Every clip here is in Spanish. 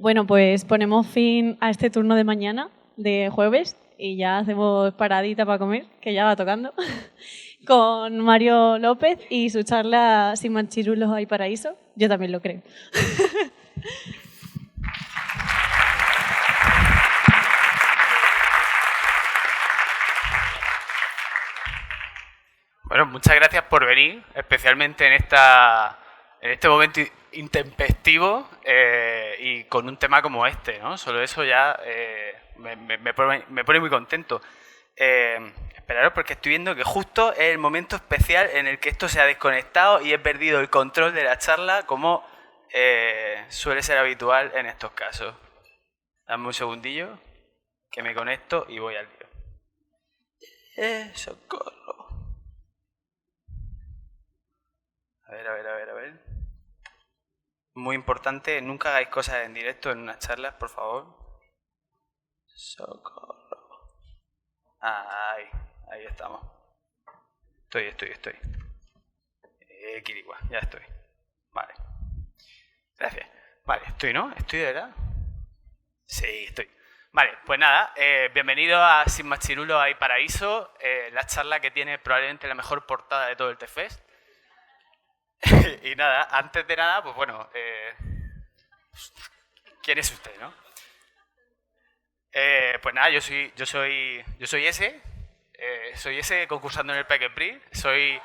Bueno, pues ponemos fin a este turno de mañana, de jueves, y ya hacemos paradita para comer, que ya va tocando, con Mario López y su charla Sin machirulos hay paraíso. Yo también lo creo. Bueno, muchas gracias por venir, especialmente en este momento intempestivo y con un tema como este, ¿no? Solo eso ya me pone muy contento. Esperaros porque estoy viendo que justo es el momento especial en el que esto se ha desconectado y he perdido el control de la charla como suele ser habitual en estos casos. Dame un segundillo que me conecto y voy al lío. Socorro. A ver. Muy importante, nunca hagáis cosas en directo en unas charlas, por favor. Socorro. Ahí estamos. Estoy. Kirigua, ya estoy. Vale. Gracias. Vale, estoy, ¿no? ¿Estoy de verdad? Sí, estoy. Vale, pues nada, bienvenido a Sin machirulos hay paraíso, la charla que tiene probablemente la mejor portada de todo el TFest. Y nada, antes de nada, pues bueno, ¿quién es usted, no? Pues nada, yo soy ese, soy ese concursando en el Peque Prix, soy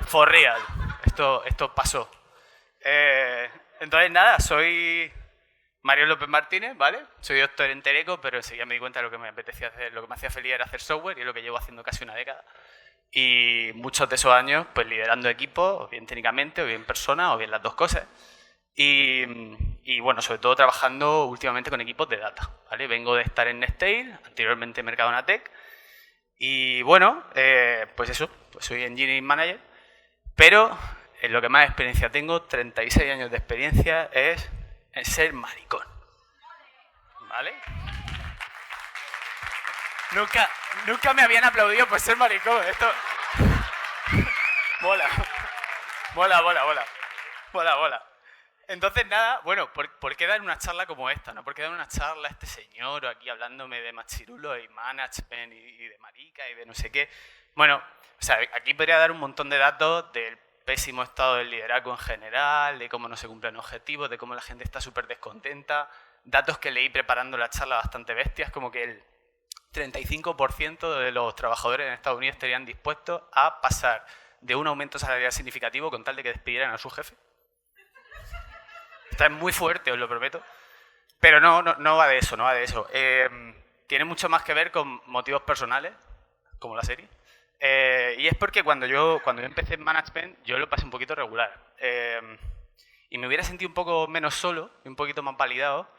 for real, esto pasó. Entonces nada, soy Mario López Martínez, ¿vale? Soy doctor en Teleco, pero enseguida me di cuenta de lo que me apetecía hacer, lo que me hacía feliz era hacer software y es lo que llevo haciendo casi una década. Y muchos de esos años, pues liderando equipos, o bien técnicamente, o bien personas, o bien las dos cosas. Y bueno, sobre todo trabajando últimamente con equipos de data, ¿vale? Vengo de estar en Nextail, anteriormente en Mercadona Tech. Y bueno, pues eso, pues soy Engineering Manager. Pero en lo que más experiencia tengo, 36 años de experiencia, es en ser maricón. ¿Vale? Nunca me habían aplaudido por ser maricón. Esto... Mola. Entonces, nada, bueno, ¿por qué dar una charla como esta? ¿No? ¿Por qué dar una charla a este señor aquí hablándome de machirulo y management y de marica y de no sé qué? Bueno, o sea, aquí podría dar un montón de datos del pésimo estado del liderazgo en general, de cómo no se cumplen objetivos, de cómo la gente está súper descontenta, datos que leí preparando la charla bastante bestias, como que el 35% de los trabajadores en Estados Unidos estarían dispuestos a pasar de un aumento salarial significativo con tal de que despidieran a su jefe. Está muy fuerte, os lo prometo. Pero no va de eso, tiene mucho más que ver con motivos personales, como la serie. Y es porque cuando yo empecé en management, yo lo pasé un poquito regular. Y me hubiera sentido un poco menos solo y un poquito más validado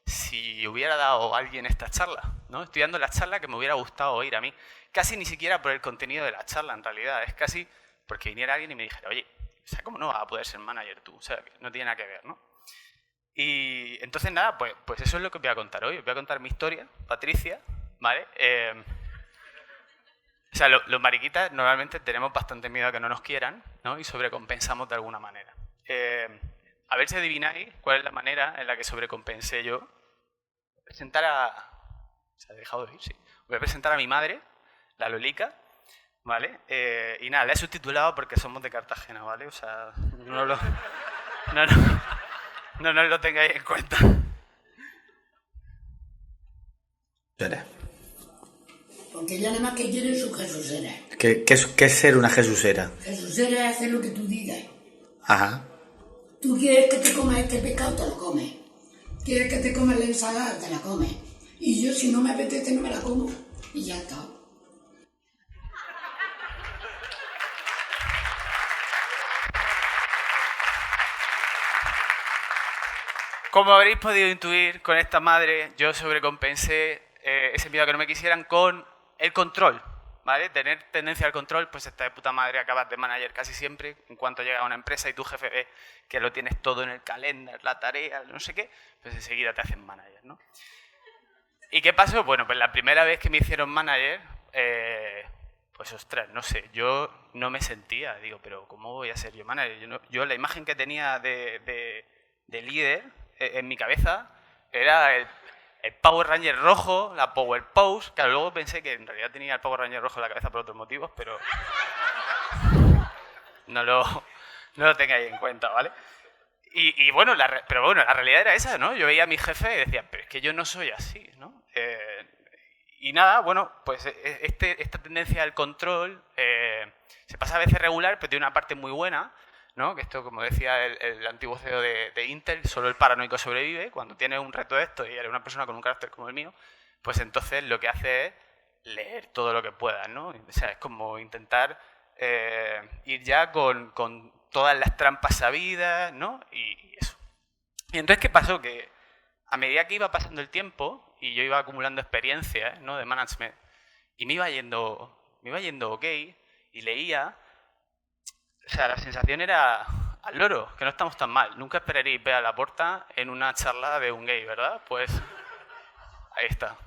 si hubiera dado a alguien esta charla, ¿no? Estoy dando la charla que me hubiera gustado oír a mí. Casi ni siquiera por el contenido de la charla, en realidad. Es casi porque viniera alguien y me dijera, oye, o sea, ¿cómo no vas a poder ser manager tú? O sea, no tiene nada que ver, ¿no? Y entonces nada, pues eso es lo que os voy a contar hoy. Os voy a contar mi historia, Patricia, ¿vale? O sea, los mariquitas normalmente tenemos bastante miedo a que no nos quieran, ¿no? Y sobrecompensamos de alguna manera. A ver si adivináis cuál es la manera en la que sobrecompensé yo. Voy a presentar a... ¿Se ha dejado de oír? Sí. Voy a presentar a mi madre, la Lolica, ¿vale? Y nada, la he subtitulado porque somos de Cartagena, ¿vale? O sea, no lo tengáis en cuenta. Porque ella nada más que quiere su Jesusera. ¿Qué es ser una Jesusera? Jesusera es hacer lo que tú digas. Ajá. Tú quieres que te comas este pescado, te lo comes. Quieres que te comas la ensalada, te la comes. Y yo, si no me apetece, no me la como. Y ya está. Como habréis podido intuir, con esta madre yo sobrecompensé ese miedo a que no me quisieran con el control, ¿vale? Tener tendencia al control, pues esta de puta madre acabas de manager casi siempre. En cuanto llega a una empresa y tu jefe ve que lo tienes todo en el calendar, la tarea, no sé qué, pues enseguida te hacen manager, ¿no? ¿Y qué pasó? Bueno, pues la primera vez que me hicieron manager, pues ostras, no sé, yo no me sentía, digo, pero ¿cómo voy a ser yo manager? Yo la imagen que tenía de líder en mi cabeza era el Power Ranger rojo, la Power Pose. Claro, luego pensé que en realidad tenía el Power Ranger rojo en la cabeza por otros motivos, pero no lo tengáis en cuenta, ¿vale? Pero bueno, la realidad era esa, ¿no? Yo veía a mi jefe y decía, pero es que yo no soy así, ¿no? Y nada, bueno, pues esta tendencia al control se pasa a veces regular, pero tiene una parte muy buena, ¿no? Que esto, como decía el antiguo CEO de Intel, solo el paranoico sobrevive. Cuando tienes un reto de esto y eres una persona con un carácter como el mío, pues entonces lo que hace es leer todo lo que puedas, ¿no? O sea, es como intentar ir ya con todas las trampas sabidas, ¿no? Y eso. Y entonces, ¿qué pasó? Que a medida que iba pasando el tiempo y yo iba acumulando experiencia, ¿no? De management, y me iba yendo ok, y leía, o sea, la sensación era al loro, que no estamos tan mal. Nunca esperaréis ver a Laporta en una charla de un gay, ¿verdad? Pues ahí está.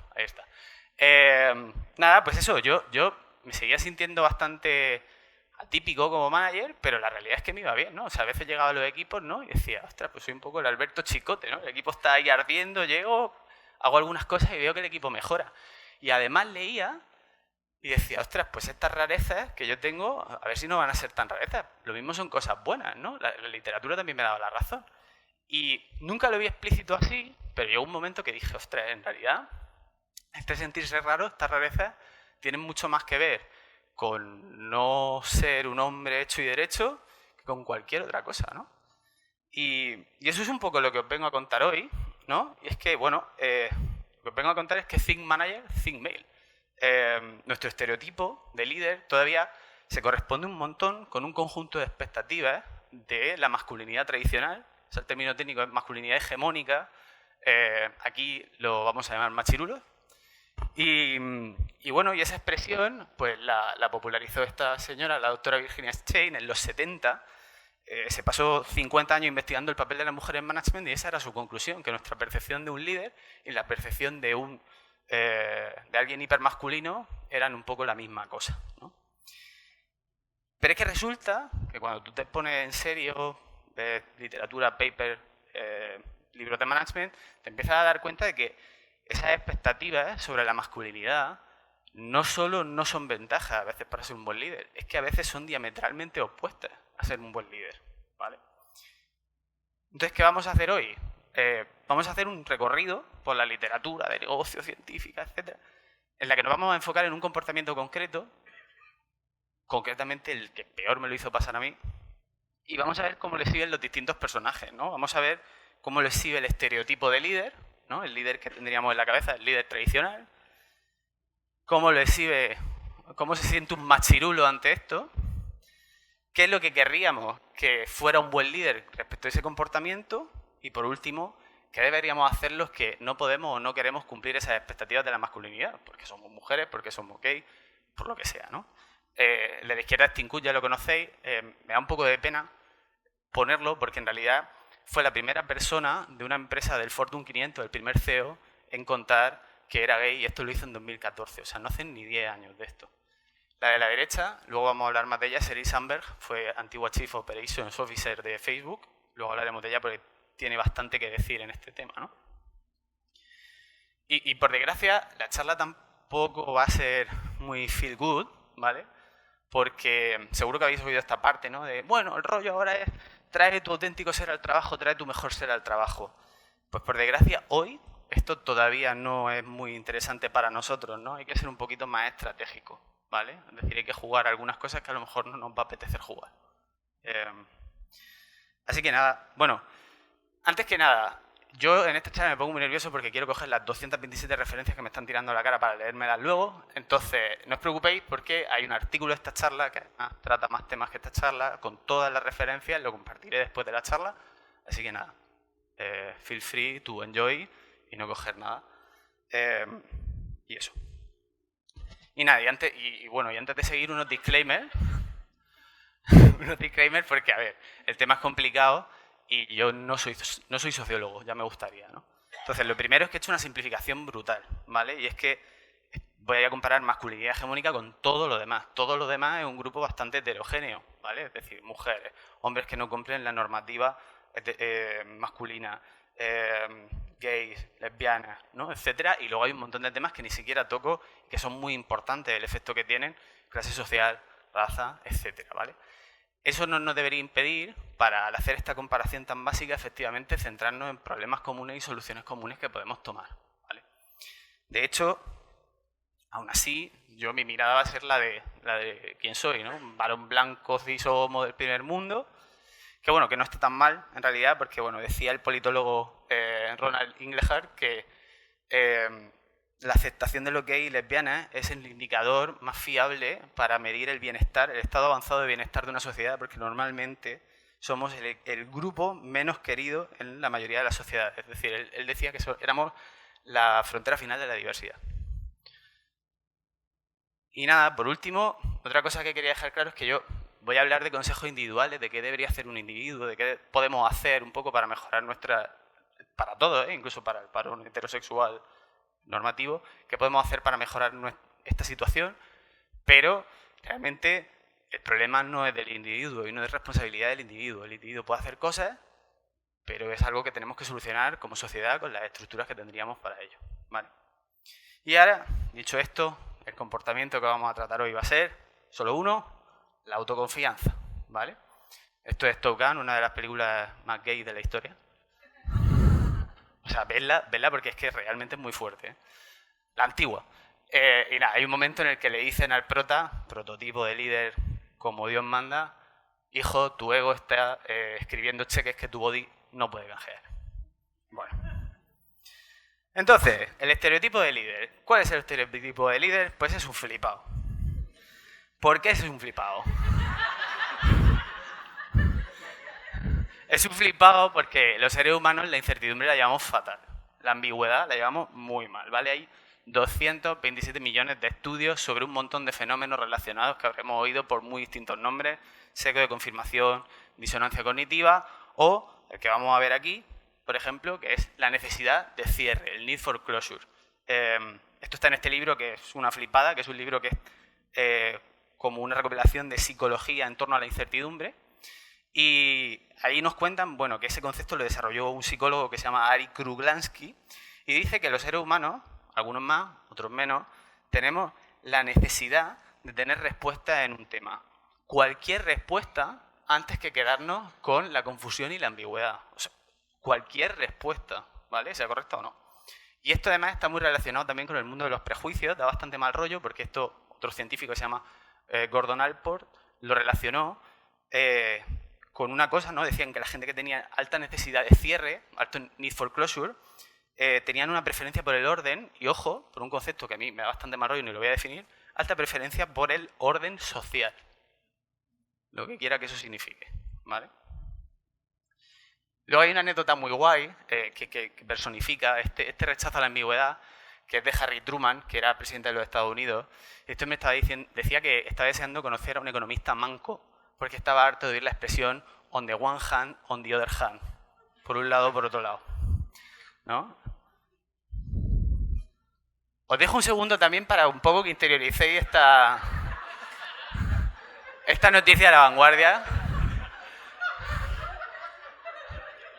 Nada, pues eso, yo me seguía sintiendo bastante atípico como manager, pero la realidad es que me iba bien, ¿no? O sea, a veces llegaba a los equipos, ¿no? Y decía, ostras, pues soy un poco el Alberto Chicote, ¿no? El equipo está ahí ardiendo, llego, hago algunas cosas y veo que el equipo mejora. Y además leía y decía, ostras, pues estas rarezas que yo tengo, a ver si no van a ser tan rarezas. Lo mismo son cosas buenas, ¿no? La literatura también me daba la razón. Y nunca lo vi explícito así, pero llegó un momento que dije, ostras, en realidad, este sentirse raro, estas rarezas, tienen mucho más que ver con no ser un hombre hecho y derecho que con cualquier otra cosa, ¿no? Y eso es un poco lo que os vengo a contar hoy, ¿no? Y es que, bueno, lo que os vengo a contar es que Think Manager, Think Male. Nuestro estereotipo de líder todavía se corresponde un montón con un conjunto de expectativas de la masculinidad tradicional. O sea, el término técnico es masculinidad hegemónica. Aquí lo vamos a llamar machirulo. Y bueno, y esa expresión pues la popularizó esta señora, la doctora Virginia Stein, en los 70. Se pasó 50 años investigando el papel de la mujer en management y esa era su conclusión, que nuestra percepción de un líder y la percepción de alguien hipermasculino eran un poco la misma cosa, ¿no? Pero es que resulta que cuando tú te pones en serio, ves literatura, paper, libros de management, te empiezas a dar cuenta de que esas expectativas sobre la masculinidad no solo no son ventajas a veces para ser un buen líder, es que a veces son diametralmente opuestas a ser un buen líder, ¿vale? Entonces, ¿qué vamos a hacer hoy? Vamos a hacer un recorrido por la literatura de negocio, científica, etcétera, en la que nos vamos a enfocar en un comportamiento concreto, concretamente el que peor me lo hizo pasar a mí, y vamos a ver cómo le siguen los distintos personajes, ¿no? Vamos a ver cómo le sigue el estereotipo de líder, ¿no? El líder que tendríamos en la cabeza, el líder tradicional. ¿Cómo se siente un machirulo ante esto? ¿Qué es lo que querríamos que fuera un buen líder respecto a ese comportamiento? Y por último, ¿qué deberíamos hacer los que no podemos o no queremos cumplir esas expectativas de la masculinidad? Porque somos mujeres, porque somos gays, por lo que sea, ¿no? El de la izquierda Stinkut ya lo conocéis. Me da un poco de pena ponerlo porque en realidad fue la primera persona de una empresa del Fortune 500, el primer CEO, en contar que era gay, y esto lo hizo en 2014, o sea, no hacen ni 10 años de esto. La de la derecha, luego vamos a hablar más de ella, Sheryl Sandberg, fue antigua Chief Operations Officer de Facebook, luego hablaremos de ella porque tiene bastante que decir en este tema, ¿no? Y por desgracia, la charla tampoco va a ser muy feel good, ¿vale? Porque seguro que habéis oído esta parte, ¿no? De, bueno, el rollo ahora es trae tu auténtico ser al trabajo, trae tu mejor ser al trabajo. Pues por desgracia, hoy esto todavía no es muy interesante para nosotros, ¿no? Hay que ser un poquito más estratégico, ¿vale? Es decir, hay que jugar algunas cosas que a lo mejor no nos va a apetecer jugar. Así que nada, bueno, antes que nada, yo en esta charla me pongo muy nervioso porque quiero coger las 227 referencias que me están tirando a la cara para leérmelas luego. Entonces, no os preocupéis porque hay un artículo de esta charla que además trata más temas que esta charla, con todas las referencias, lo compartiré después de la charla. Así que nada, feel free to enjoy y no coger nada. Y eso. Y nada, y antes de seguir unos disclaimers, porque, a ver, el tema es complicado y yo no soy sociólogo, ya me gustaría, ¿no? Entonces, lo primero es que he hecho una simplificación brutal, ¿vale? Y es que voy a comparar masculinidad hegemónica con todo lo demás. Todo lo demás es un grupo bastante heterogéneo, ¿vale? Es decir, mujeres, hombres que no cumplen la normativa masculina, gays, lesbianas, ¿no? Etcétera. Y luego hay un montón de temas que ni siquiera toco, que son muy importantes, el efecto que tienen, clase social, raza, etcétera, ¿vale? Eso no nos debería impedir, para al hacer esta comparación tan básica, efectivamente, centrarnos en problemas comunes y soluciones comunes que podemos tomar, ¿vale? De hecho, aún así, mi mirada va a ser la de quién soy, ¿no? Un varón blanco, cis, homo del primer mundo, que bueno, que no está tan mal, en realidad, porque bueno, decía el politólogo Ronald Inglehart que la aceptación de los gays y lesbianas es el indicador más fiable para medir el bienestar, el estado avanzado de bienestar de una sociedad, porque normalmente somos el grupo menos querido en la mayoría de las sociedades. Es decir, él decía que éramos la frontera final de la diversidad. Y nada, por último, otra cosa que quería dejar claro es que yo voy a hablar de consejos individuales, de qué debería hacer un individuo, de qué podemos hacer un poco para mejorar para todos, incluso para un heterosexual normativo, qué podemos hacer para mejorar esta situación, pero realmente el problema no es del individuo y no es responsabilidad del individuo. El individuo puede hacer cosas, pero es algo que tenemos que solucionar como sociedad con las estructuras que tendríamos para ello, ¿vale? Y ahora, dicho esto, el comportamiento que vamos a tratar hoy va a ser solo uno, la autoconfianza, ¿vale? Esto es Top Gun, una de las películas más gay de la historia. O sea, vedla porque es que realmente es muy fuerte, ¿eh? La antigua. Y nada, hay un momento en el que le dicen al prototipo de líder como Dios manda, hijo, tu ego está escribiendo cheques que tu body no puede canjear. Bueno. Entonces, el estereotipo de líder. ¿Cuál es el estereotipo de líder? Pues es un flipado. ¿Por qué es un flipado? Es un flipado porque los seres humanos la incertidumbre la llevamos fatal. La ambigüedad la llevamos muy mal, ¿vale? Hay 227 millones de estudios sobre un montón de fenómenos relacionados que habremos oído por muy distintos nombres, sesgo de confirmación, disonancia cognitiva o el que vamos a ver aquí, por ejemplo, que es la necesidad de cierre, el need for closure. Esto está en este libro que es una flipada, que es un libro que es como una recopilación de psicología en torno a la incertidumbre. Y ahí nos cuentan, bueno, que ese concepto lo desarrolló un psicólogo que se llama Ari Kruglansky y dice que los seres humanos, algunos más, otros menos, tenemos la necesidad de tener respuesta en un tema. Cualquier respuesta antes que quedarnos con la confusión y la ambigüedad. O sea, cualquier respuesta, ¿vale? ¿Sea correcta o no? Y esto además está muy relacionado también con el mundo de los prejuicios, da bastante mal rollo porque esto, otro científico que se llama Gordon Allport, lo relacionó con una cosa, ¿no? Decían que la gente que tenía alta necesidad de cierre, alto need for closure, tenían una preferencia por el orden, y ojo, por un concepto que a mí me da bastante mal rollo y no lo voy a definir, alta preferencia por el orden social. Lo que quiera que eso signifique, ¿vale? Luego hay una anécdota muy guay que personifica este rechazo a la ambigüedad, que es de Harry Truman, que era presidente de los Estados Unidos. Esto me estaba decía que estaba deseando conocer a un economista manco porque estaba harto de oír la expresión on the one hand, on the other hand. Por un lado, por otro lado, ¿no? Os dejo un segundo también para un poco que interioricéis esta noticia de La Vanguardia.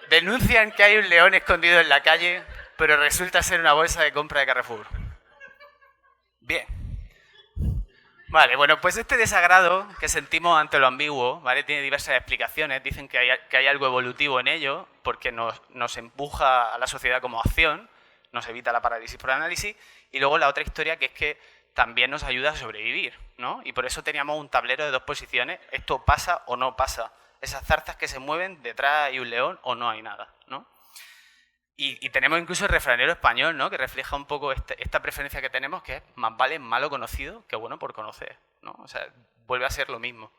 Denuncian que hay un león escondido en la calle, pero resulta ser una bolsa de compra de Carrefour. Bien. Vale, bueno, pues este desagrado que sentimos ante lo ambiguo, ¿vale? Tiene diversas explicaciones. Dicen que hay algo evolutivo en ello, porque nos empuja a la sociedad como acción, nos evita la parálisis por análisis, y luego la otra historia que es que también nos ayuda a sobrevivir, ¿no? Y por eso teníamos un tablero de dos posiciones, esto pasa o no pasa, esas zarzas que se mueven, detrás hay un león o no hay nada, ¿no? Y tenemos incluso el refranero español, ¿no? Que refleja un poco esta preferencia que tenemos, que es más vale malo conocido que bueno por conocer, ¿no? O sea, vuelve a ser lo mismo.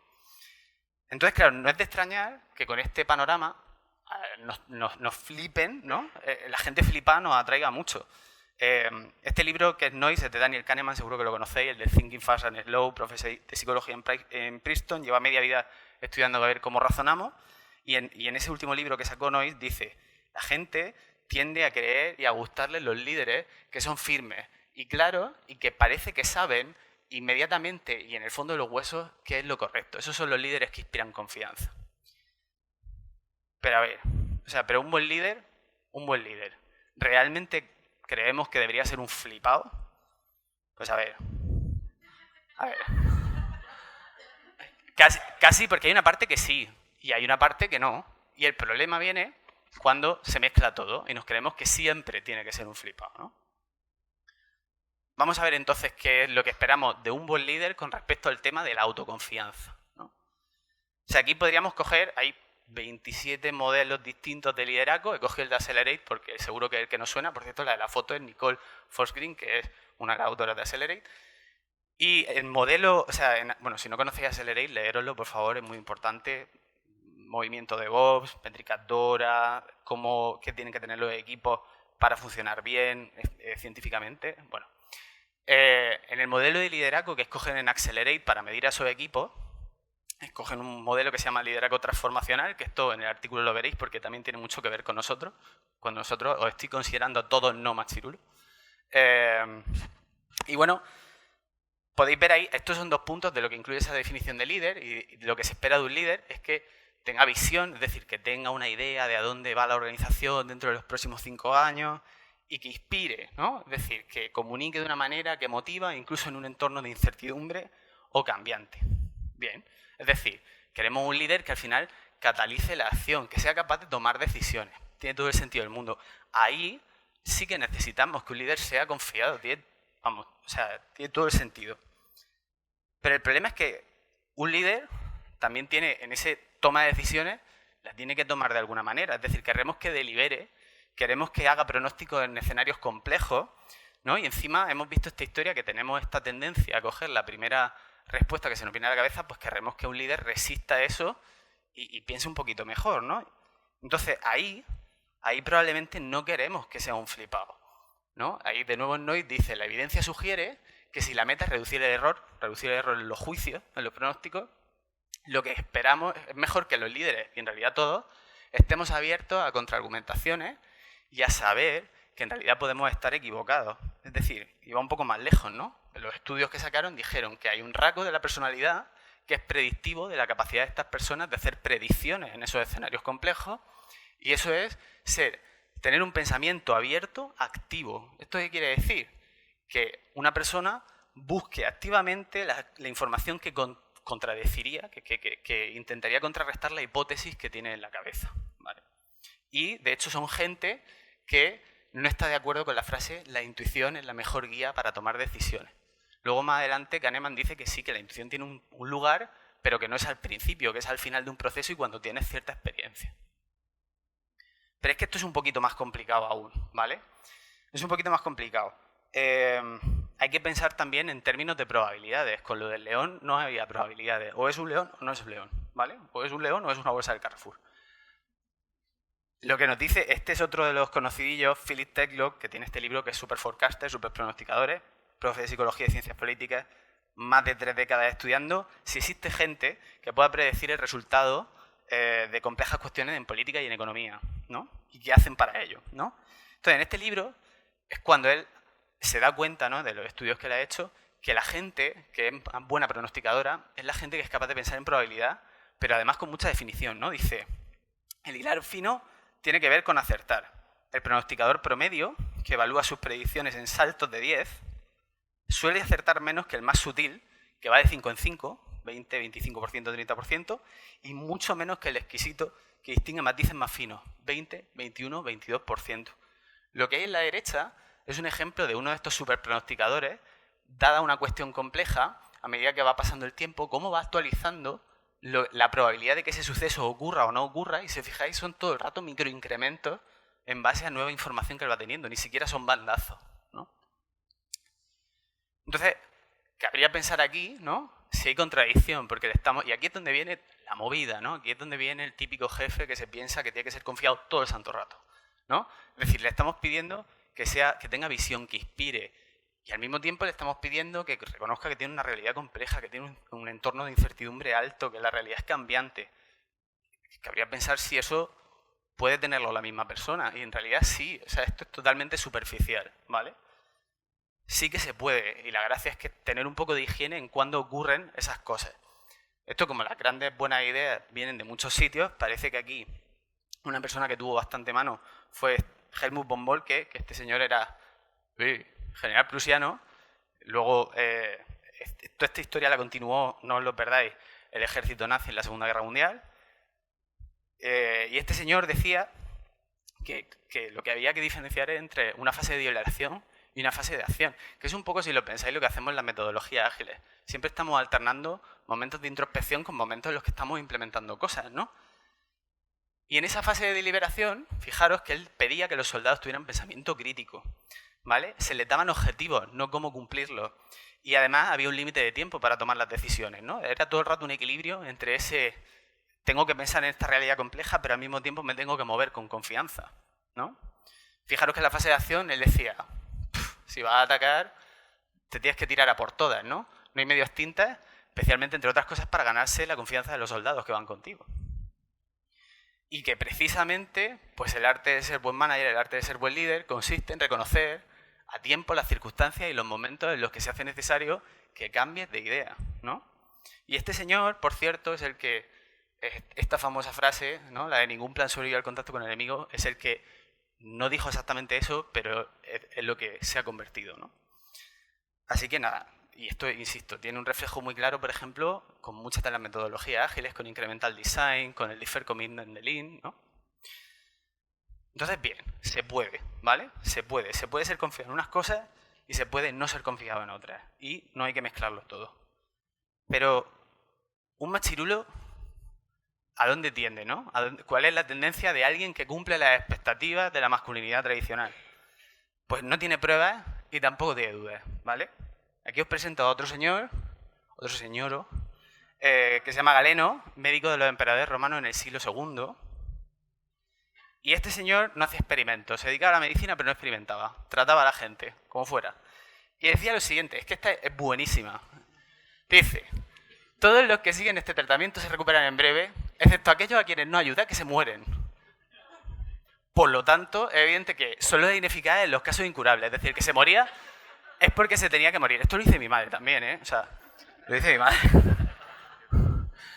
Entonces, claro, no es de extrañar que con este panorama nos flipen, ¿no? La gente flipada nos atraiga mucho. Este libro, que es Noise, es de Daniel Kahneman, seguro que lo conocéis, el de Thinking Fast and Slow, profesor de psicología en Princeton, lleva media vida estudiando a ver cómo razonamos, y en ese último libro que sacó Noise dice, la gente tiende a creer y a gustarle los líderes que son firmes y claros y que parece que saben inmediatamente y en el fondo de los huesos qué es lo correcto. Esos son los líderes que inspiran confianza. Pero a ver, pero un buen líder un buen líder? ¿Realmente creemos que debería ser un flipado? Pues a ver. Casi porque hay una parte que sí y hay una parte que no. Y el problema viene cuando se mezcla todo y nos creemos que siempre tiene que ser un flipado, ¿no? Vamos a ver entonces qué es lo que esperamos de un buen líder con respecto al tema de la autoconfianza, ¿no? O sea, aquí podríamos coger, hay 27 modelos distintos de liderazgo. He cogido el de Accelerate porque seguro que el que nos suena, por cierto, la de la foto es Nicole Forsgren, que es una de las autoras de Accelerate. Y el modelo, o sea, bueno, si no conocéis Accelerate, leéroslo, por favor, es muy importante. Movimiento de DevOps, métricas DORA, qué tienen que tener los equipos para funcionar bien científicamente. Bueno, en el modelo de liderazgo que escogen en Accelerate para medir a esos equipos, escogen un modelo que se llama liderazgo transformacional, que esto en el artículo lo veréis porque también tiene mucho que ver con nosotros, cuando nosotros os estoy considerando a todos no machirulos. Y bueno, podéis ver ahí, estos son 2 puntos de lo que incluye esa definición de líder, y lo que se espera de un líder es que tenga visión, es decir, que tenga una idea de a dónde va la organización dentro de los próximos 5 años y que inspire, ¿no? Es decir, que comunique de una manera que motiva, incluso en un entorno de incertidumbre o cambiante. Bien, es decir, queremos un líder que al final catalice la acción, que sea capaz de tomar decisiones. Tiene todo el sentido del mundo. Ahí sí que necesitamos que un líder sea confiado, tiene todo el sentido. Pero el problema es que un líder también tiene, en ese toma de decisiones, las tiene que tomar de alguna manera. Es decir, queremos que delibere, queremos que haga pronósticos en escenarios complejos, ¿no? Y encima hemos visto esta historia que tenemos esta tendencia a coger la primera respuesta que se nos viene a la cabeza, pues queremos que un líder resista eso y piense un poquito mejor, ¿no? Entonces ahí probablemente no queremos que sea un flipado, ¿no? Ahí de nuevo Noy dice, la evidencia sugiere que si la meta es reducir el error en los juicios, en los pronósticos, lo que esperamos es mejor que los líderes, y en realidad todos, estemos abiertos a contraargumentaciones y a saber que en realidad podemos estar equivocados. Es decir, iba un poco más lejos, ¿no? Los estudios que sacaron dijeron que hay un rasgo de la personalidad que es predictivo de la capacidad de estas personas de hacer predicciones en esos escenarios complejos, y eso es tener un pensamiento abierto, activo. ¿Esto qué quiere decir? Que una persona busque activamente la información que contradeciría, que intentaría contrarrestar la hipótesis que tiene en la cabeza, ¿vale? Y, de hecho, son gente que no está de acuerdo con la frase «la intuición es la mejor guía para tomar decisiones». Luego, más adelante, Kahneman dice que sí, que la intuición tiene un lugar, pero que no es al principio, que es al final de un proceso y cuando tienes cierta experiencia. Pero es que esto es un poquito más complicado aún, ¿vale? Es un poquito más complicado. Hay que pensar también en términos de probabilidades. Con lo del león no había probabilidades. O es un león o no es un león, ¿vale? O es un león o es una bolsa del Carrefour. Lo que nos dice, este es otro de los conocidillos, Philip Tetlock, que tiene este libro que es Super Forecaster, Super Pronosticadores, profe de Psicología y Ciencias Políticas, más de 3 décadas estudiando si existe gente que pueda predecir el resultado de complejas cuestiones en política y en economía, ¿no? Y qué hacen para ello, ¿no? Entonces, en este libro es cuando él se da cuenta, ¿no?, de los estudios que él ha hecho, que la gente que es buena pronosticadora es la gente que es capaz de pensar en probabilidad, pero además con mucha definición, ¿no? Dice, el hilar fino tiene que ver con acertar. El pronosticador promedio, que evalúa sus predicciones en saltos de 10, suele acertar menos que el más sutil, que va de 5 en 5, 20, 25%, 30%, y mucho menos que el exquisito, que distingue matices más finos, 20, 21, 22%. Lo que hay en la derecha es un ejemplo de uno de estos superpronosticadores, dada una cuestión compleja, a medida que va pasando el tiempo, cómo va actualizando la probabilidad de que ese suceso ocurra o no ocurra, y si os fijáis son todo el rato microincrementos en base a nueva información que él va teniendo, ni siquiera son bandazos, ¿no? Entonces, cabría pensar aquí, ¿no?, si hay contradicción, porque y aquí es donde viene la movida, ¿no? Aquí es donde viene el típico jefe que se piensa que tiene que ser confiado todo el santo rato, ¿no? Es decir, le estamos pidiendo que tenga visión, que inspire, y al mismo tiempo le estamos pidiendo que reconozca que tiene una realidad compleja, que tiene un entorno de incertidumbre alto, que la realidad es cambiante. Cabría pensar si eso puede tenerlo la misma persona, y en realidad sí, o sea, esto es totalmente superficial, ¿vale? Sí que se puede, y la gracia es que tener un poco de higiene en cuándo ocurren esas cosas. Esto, como las grandes buenas ideas vienen de muchos sitios, parece que aquí una persona que tuvo bastante mano fue Helmut von Moltke, que este señor era general prusiano. Luego, toda esta historia la continuó, no os lo perdáis, el ejército nazi en la Segunda Guerra Mundial. Y este señor decía que lo que había que diferenciar entre una fase de deliberación y una fase de acción, que es un poco, si lo pensáis, lo que hacemos en las metodologías ágiles. Siempre estamos alternando momentos de introspección con momentos en los que estamos implementando cosas, ¿no? Y en esa fase de deliberación, fijaros que él pedía que los soldados tuvieran pensamiento crítico, ¿vale? Se les daban objetivos, no cómo cumplirlos. Y además había un límite de tiempo para tomar las decisiones, ¿no? Era todo el rato un equilibrio entre ese tengo que pensar en esta realidad compleja, pero al mismo tiempo me tengo que mover con confianza, ¿no? Fijaros que en la fase de acción él decía, si vas a atacar, te tienes que tirar a por todas, ¿no? No hay medios tintas, especialmente, entre otras cosas, para ganarse la confianza de los soldados que van contigo. Y que precisamente, pues el arte de ser buen manager, el arte de ser buen líder, consiste en reconocer a tiempo las circunstancias y los momentos en los que se hace necesario que cambies de idea, ¿no? Y este señor, por cierto, es el que, esta famosa frase, ¿no? La de ningún plan sobrevive al contacto con el enemigo, es el que no dijo exactamente eso, pero es lo que se ha convertido, ¿no? Así que nada, y esto, insisto, tiene un reflejo muy claro, por ejemplo, con muchas de las metodologías ágiles, con Incremental Design, con el Deferred Commitment de Lean, ¿no? Entonces, bien, se puede, ¿vale? Se puede ser confiado en unas cosas y se puede no ser confiado en otras. Y no hay que mezclarlos todo. Pero un machirulo, ¿a dónde tiende, no? ¿Cuál es la tendencia de alguien que cumple las expectativas de la masculinidad tradicional? Pues no tiene pruebas y tampoco tiene dudas, ¿vale? Aquí os presento a otro señor, que se llama Galeno, médico de los emperadores romanos en el siglo II. Y este señor no hacía experimentos, se dedicaba a la medicina pero no experimentaba, trataba a la gente, como fuera. Y decía lo siguiente, es que esta es buenísima. Dice, todos los que siguen este tratamiento se recuperan en breve, excepto aquellos a quienes no ayuda, que se mueren. Por lo tanto, es evidente que solo es ineficaz en los casos incurables, es decir, que se moría es porque se tenía que morir. Esto lo dice mi madre también, ¿eh? O sea, lo dice mi madre.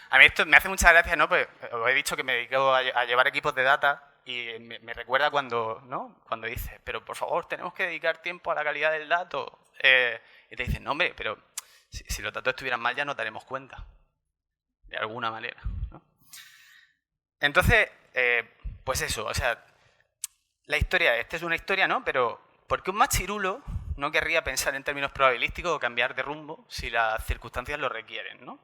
A mí esto me hace mucha gracia, ¿no? Pues os he dicho que me dedico a llevar equipos de data y me recuerda cuando, ¿no? Cuando dices, pero por favor, tenemos que dedicar tiempo a la calidad del dato. Y te dicen, no, hombre, pero si los datos estuvieran mal ya nos daremos cuenta. De alguna manera, ¿no? Entonces, pues eso, o sea, la historia, esta es una historia, ¿no? Pero ¿por qué un machirulo no querría pensar en términos probabilísticos o cambiar de rumbo si las circunstancias lo requieren, ¿no?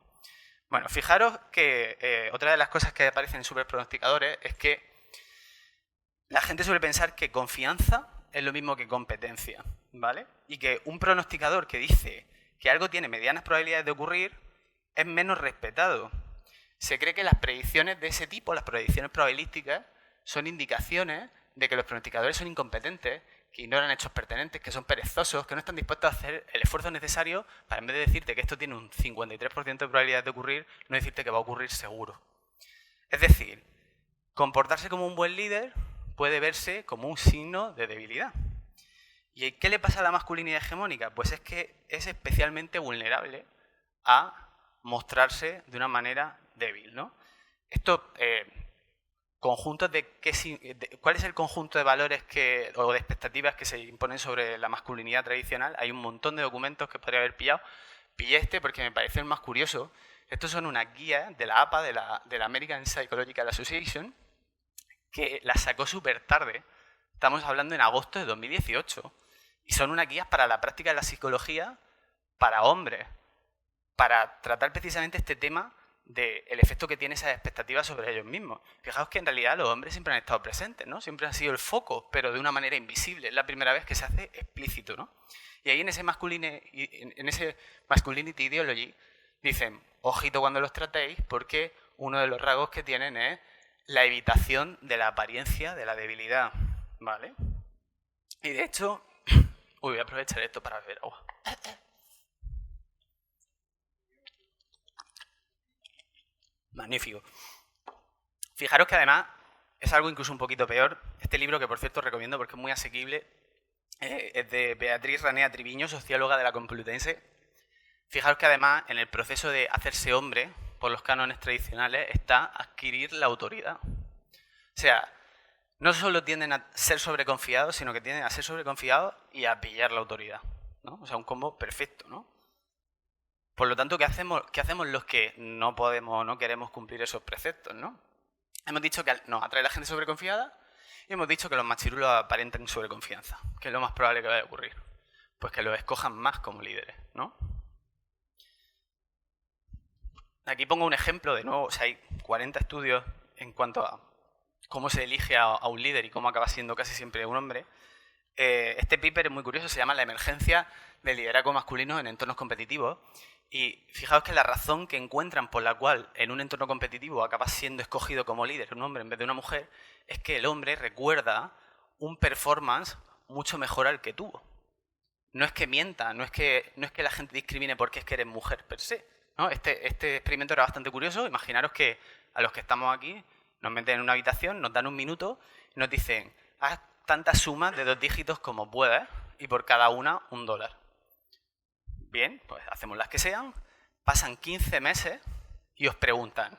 Bueno, fijaros que otra de las cosas que aparecen en superpronosticadores es que la gente suele pensar que confianza es lo mismo que competencia, ¿vale? Y que un pronosticador que dice que algo tiene medianas probabilidades de ocurrir es menos respetado. Se cree que las predicciones de ese tipo, las predicciones probabilísticas, son indicaciones de que los pronosticadores son incompetentes, que ignoran hechos pertinentes, que son perezosos, que no están dispuestos a hacer el esfuerzo necesario para, en vez de decirte que esto tiene un 53% de probabilidad de ocurrir, no decirte que va a ocurrir seguro. Es decir, comportarse como un buen líder puede verse como un signo de debilidad. ¿Y qué le pasa a la masculinidad hegemónica? Pues es que es especialmente vulnerable a mostrarse de una manera débil, ¿no? Esto, conjuntos de ¿cuál es el conjunto de valores o de expectativas que se imponen sobre la masculinidad tradicional? Hay un montón de documentos que podría haber pillado. Pillé este porque me parece el más curioso. Estos son unas guías de la APA, de la American Psychological Association, que la sacó súper tarde. Estamos hablando en agosto de 2018. Y son unas guías para la práctica de la psicología para hombres, para tratar precisamente este tema del efecto que tiene esas expectativas sobre ellos mismos. Fijaos que en realidad los hombres siempre han estado presentes, ¿no? Siempre han sido el foco, pero de una manera invisible. Es la primera vez que se hace explícito, ¿no? Y ahí en ese masculinity ideology dicen, ojito cuando los tratéis, porque uno de los rasgos que tienen es la evitación de la apariencia de la debilidad, ¿vale? Y de hecho, voy a aprovechar esto para beber agua. Magnífico. Fijaros que además es algo incluso un poquito peor. Este libro, que por cierto recomiendo porque es muy asequible, es de Beatriz Ranea Triviño, socióloga de la Complutense. Fijaros que además en el proceso de hacerse hombre por los cánones tradicionales está adquirir la autoridad. O sea, no solo tienden a ser sobreconfiados, sino que tienden a ser sobreconfiados y a pillar la autoridad, ¿no? O sea, un combo perfecto, ¿no? Por lo tanto, ¿qué hacemos los que no podemos o no queremos cumplir esos preceptos, ¿no? Hemos dicho que nos atrae la gente sobreconfiada y hemos dicho que los machirulos aparenten sobreconfianza. ¿Qué es lo más probable que vaya a ocurrir? Pues que los escojan más como líderes, ¿no? Aquí pongo un ejemplo de nuevo. O sea, hay 40 estudios en cuanto a cómo se elige a un líder y cómo acaba siendo casi siempre un hombre. Este paper es muy curioso, se llama La emergencia del liderazgo masculino en entornos competitivos. Y fijaos que la razón que encuentran por la cual en un entorno competitivo acaba siendo escogido como líder un hombre en vez de una mujer es que el hombre recuerda un performance mucho mejor al que tuvo. No es que mienta, no es que la gente discrimine porque es que eres mujer per se, ¿no? Este experimento era bastante curioso. Imaginaros que a los que estamos aquí nos meten en una habitación, nos dan un minuto y nos dicen haz tantas sumas de 2 dígitos como puedas y por cada una $1. Bien, pues hacemos las que sean, pasan 15 meses y os preguntan,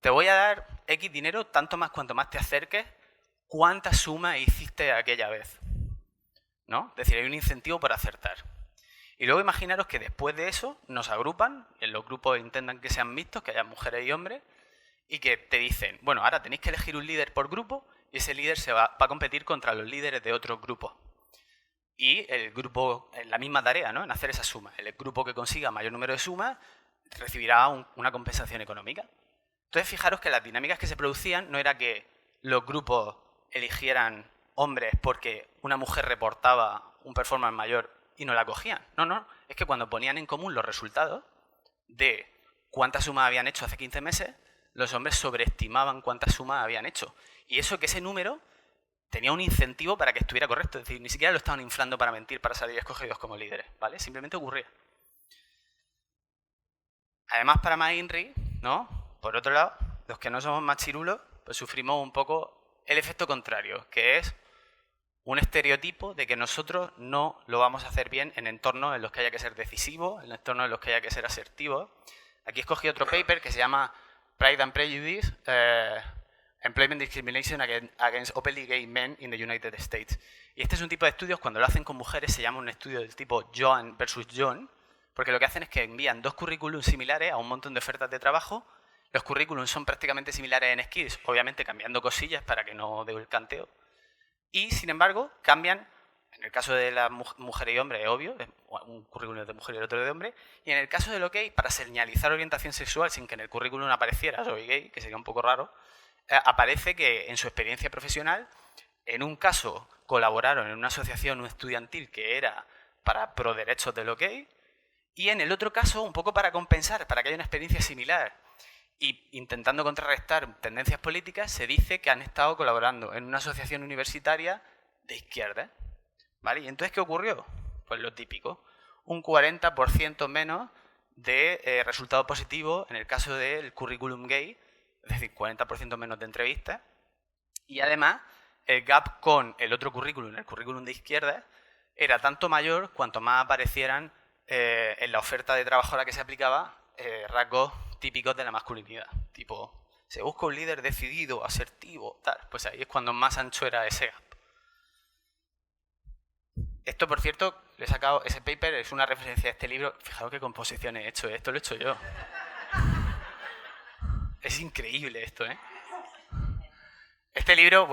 te voy a dar X dinero, tanto más cuanto más te acerques, ¿cuántas sumas hiciste aquella vez? ¿No? Es decir, hay un incentivo para acertar. Y luego imaginaros que después de eso nos agrupan, en los grupos intentan que sean mixtos, que haya mujeres y hombres, y que te dicen, bueno, ahora tenéis que elegir un líder por grupo y ese líder se va a competir contra los líderes de otros grupos. Y el grupo, en la misma tarea, ¿no? En hacer esa suma. El grupo que consiga mayor número de sumas recibirá una compensación económica. Entonces, fijaros que las dinámicas que se producían no era que los grupos eligieran hombres porque una mujer reportaba un performance mayor y no la cogían. No, es que cuando ponían en común los resultados de cuántas sumas habían hecho hace 15 meses, los hombres sobreestimaban cuántas sumas habían hecho. Y eso que ese número tenía un incentivo para que estuviera correcto. Es decir, ni siquiera lo estaban inflando para mentir, para salir escogidos como líderes, ¿vale? Simplemente ocurría. Además, para más INRI, ¿no? Por otro lado, los que no somos machirulos, pues sufrimos un poco el efecto contrario, que es un estereotipo de que nosotros no lo vamos a hacer bien en entornos en los que haya que ser decisivos, en entornos en los que haya que ser asertivos. Aquí escogí otro paper que se llama Pride and Prejudice, Employment Discrimination Against Openly Gay Men in the United States. Y este es un tipo de estudios, cuando lo hacen con mujeres, se llama un estudio del tipo John versus John, porque lo que hacen es que envían 2 currículums similares a un montón de ofertas de trabajo. Los currículums son prácticamente similares en skills, obviamente cambiando cosillas para que no dé el canteo. Y, sin embargo, cambian, en el caso de las mujeres y hombres, es obvio, un currículum es de mujer y el otro de hombre, y en el caso de lo gay, para señalizar orientación sexual sin que en el currículum apareciera soy gay, que sería un poco raro, aparece que en su experiencia profesional, en un caso colaboraron en una asociación estudiantil que era para pro derechos de lo gay, y en el otro caso, un poco para compensar, para que haya una experiencia similar, y intentando contrarrestar tendencias políticas, se dice que han estado colaborando en una asociación universitaria de izquierda, ¿vale? ¿Y entonces qué ocurrió? Pues lo típico, un 40% menos de resultado positivo en el caso del currículum gay, es decir, 40% menos de entrevistas, y además el gap con el otro currículum, el currículum de izquierda, era tanto mayor cuanto más aparecieran en la oferta de trabajo a la que se aplicaba rasgos típicos de la masculinidad, tipo, se busca un líder decidido, asertivo, tal, pues ahí es cuando más ancho era ese gap. Esto, por cierto, le he sacado, ese paper es una referencia a este libro, fijaos qué composición he hecho, esto lo he hecho yo. Es increíble esto, ¿eh? Este libro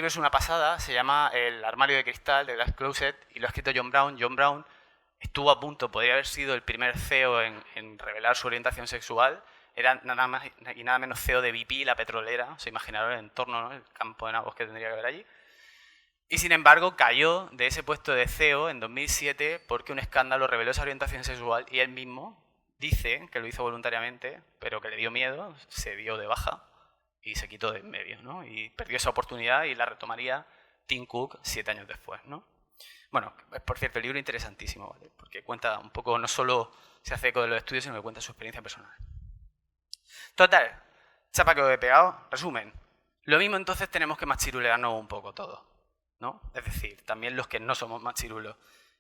es una pasada, se llama El armario de cristal de Glass Closet y lo ha escrito John Brown. John Brown estuvo a punto, podría haber sido el primer CEO en revelar su orientación sexual. Era nada más y nada menos CEO de BP, la petrolera, se imaginaron el entorno, ¿no? El campo de nabos que tendría que haber allí. Y sin embargo cayó de ese puesto de CEO en 2007 porque un escándalo reveló esa orientación sexual y él mismo dice que lo hizo voluntariamente, pero que le dio miedo, se dio de baja y se quitó de en medio, ¿no? Y perdió esa oportunidad y la retomaría Tim Cook 7 años después, ¿no? Bueno, por cierto, el libro es interesantísimo, ¿vale? Porque cuenta un poco, no solo se hace eco de los estudios, sino que cuenta su experiencia personal. Total, chapa que os he pegado. Resumen, lo mismo entonces tenemos que machirulearnos un poco todos, ¿no? Es decir, también los que no somos machirulos.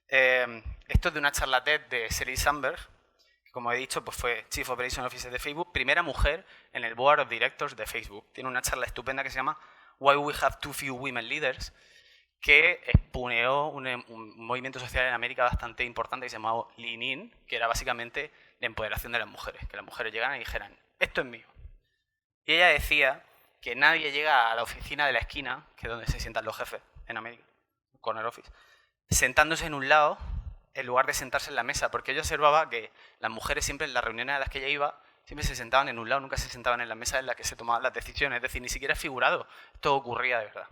Esto es de una charla TED de Sheryl Sandberg, que como he dicho, pues fue Chief Operation Officer de Facebook, primera mujer en el Board of Directors de Facebook. Tiene una charla estupenda que se llama Why We Have Too Few Women Leaders, que expuneó un movimiento social en América bastante importante que se llamaba Lean In, que era básicamente la empoderación de las mujeres, que las mujeres llegaran y dijeran, esto es mío. Y ella decía que nadie llega a la oficina de la esquina, que es donde se sientan los jefes en América, corner office, sentándose en un lado en lugar de sentarse en la mesa, porque ella observaba que las mujeres siempre en las reuniones a las que ella iba siempre se sentaban en un lado, nunca se sentaban en la mesa en la que se tomaban las decisiones, es decir, ni siquiera figurado, esto ocurría de verdad.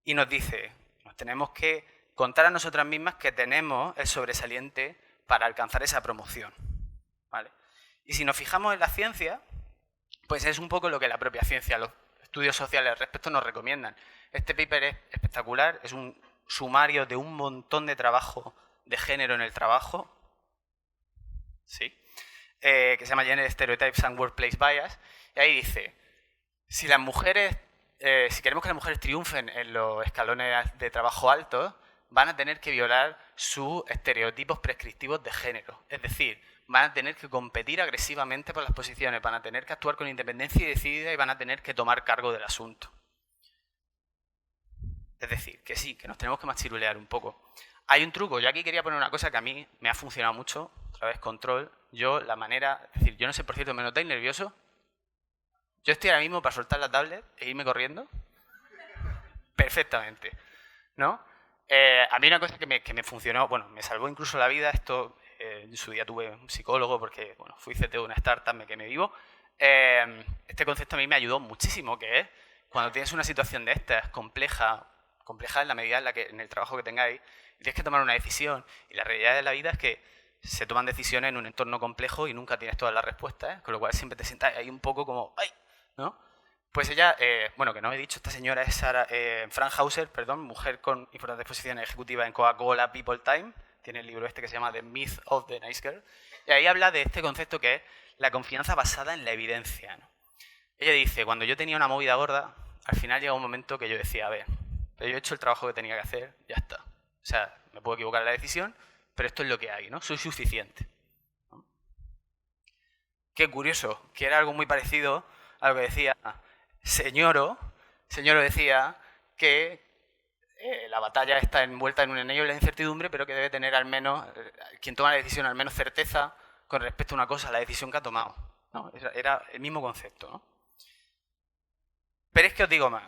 Y nos dice, nos tenemos que contar a nosotras mismas que tenemos el sobresaliente para alcanzar esa promoción, ¿vale? Y si nos fijamos en la ciencia, pues es un poco lo que la propia ciencia, los estudios sociales al respecto nos recomiendan. Este paper es espectacular, es un sumario de un montón de trabajo de género en el trabajo, ¿sí? Que se llama Gender Stereotypes and Workplace Bias, y ahí dice, si las mujeres, si queremos que las mujeres triunfen en los escalones de trabajo altos, van a tener que violar sus estereotipos prescriptivos de género, es decir, van a tener que competir agresivamente por las posiciones, van a tener que actuar con independencia y decidida y van a tener que tomar cargo del asunto. Es decir, que sí, que nos tenemos que machirulear un poco. Hay un truco, yo aquí quería poner una cosa que a mí me ha funcionado mucho, otra vez control, yo la manera, es decir, yo no sé, por cierto, ¿me notáis nervioso? Yo estoy ahora mismo para soltar la tablet e irme corriendo. Perfectamente, ¿no? A mí una cosa que me funcionó, bueno, me salvó incluso la vida, esto, en su día tuve un psicólogo porque, bueno, fui CTO de una startup, me quemé vivo. Este concepto a mí me ayudó muchísimo, que es cuando tienes una situación de estas compleja en la medida en la que en el trabajo que tengáis, y tienes que tomar una decisión, y la realidad de la vida es que se toman decisiones en un entorno complejo y nunca tienes todas las respuestas, con lo cual siempre te sientas ahí un poco como, ¡ay!, ¿no? Pues ella, bueno, que no he dicho, esta señora es Fran Hauser, perdón, mujer con importantes posiciones ejecutivas en Coca-Cola People Time, tiene el libro este que se llama The Myth of the Nice Girl, y ahí habla de este concepto que es la confianza basada en la evidencia, ¿no? Ella dice, cuando yo tenía una movida gorda, al final llega un momento que yo decía, a ver, pero yo he hecho el trabajo que tenía que hacer, ya está. O sea, me puedo equivocar en la decisión, pero esto es lo que hay, ¿no? Soy suficiente, ¿no? Qué curioso, que era algo muy parecido a lo que decía Señoro decía que la batalla está envuelta en un anillo de la incertidumbre, pero que debe tener al menos, quien toma la decisión, al menos certeza con respecto a una cosa, la decisión que ha tomado, ¿no? Era el mismo concepto, ¿no? Pero es que os digo más.